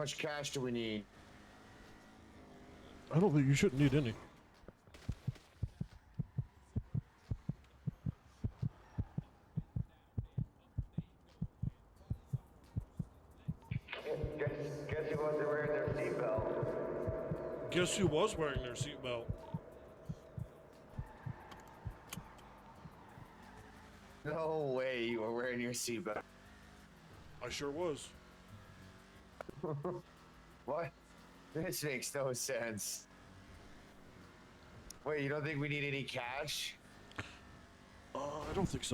much cash do we need? I don't think you shouldn't need any. Guess who wasn't wearing their seatbelt? Guess who was wearing their seatbelt? No way you were wearing your seatbelt. I sure was. What? This makes no sense. Wait, you don't think we need any cash? I don't think so.